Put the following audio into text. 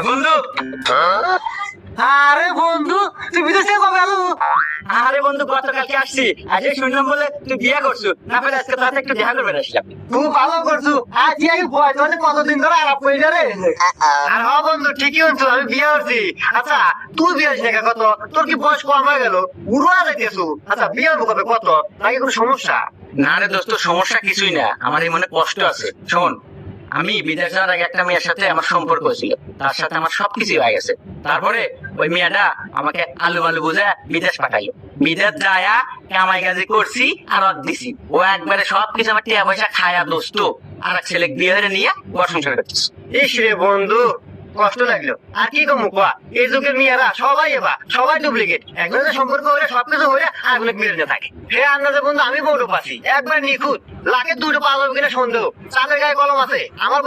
বন্ধু, আরে বন্ধু তুই বিদেশে কবে আলো? আরে বন্ধু গতকালকে আসছি, আজকে শুনলাম বলে তুই বিয়ে করছো, না পেলে আজকে তাতে একটু দেখা করবে আসলাম। তুই ভালো করছু, আজ আগে বয়স মানে কতদিন ধরে আলাপ করি রে। আর হ বন্ধু, ঠিকই হচ্ছে, আমি বিয়ে করছি। আচ্ছা তুই বিয়ে হয়েছিস দেখা কত? তোর কি বয়স কম হয়ে গেল? উড়া যাইতেছু। আচ্ছা বিয়ে হবো কবে, কত নাকি কোনো সমস্যা? না রে দোস্ত, সমস্যা কিছুই না, আমার এই মনে কষ্ট আছে। শোন, আমি বিদেশ যাওয়ার আগে একটা মেয়ের সাথে আমার সম্পর্ক ছিল, তার সাথে আমার সবকিছু হয়ে গেছে। তারপরে ওই মেয়েটা আমাকে আলু আলু বুঝে বিদেশ পাঠাইলো। বিদেশ যায়া কামাই কাজে করছি আর অদ দিছি। ও একবারে সবকিছু আমার টাকা পয়সা খায়া দোস্ত আর এক ছেলে বিয়ে হয়ে নিয়ে ঘর সংসার করতেছে। ইস রে বন্ধু, কষ্ট লাগলো। আর কি কমু কোয়া, এই যুগের মেয়েরা সবাই সবাই ডুপ্লিকেট। একজনের সম্পর্ক হলে সবকিছু হলে আগুনে বিরোধে থাকে। হে আন্দাজে বন্ধু আমি বউটো পাচ্ছি একবার নিখুঁত, লাখের দুটো পাওয়া যাবে কিনা সন্দেহ। চালের গায়ে কলম আছে আমার।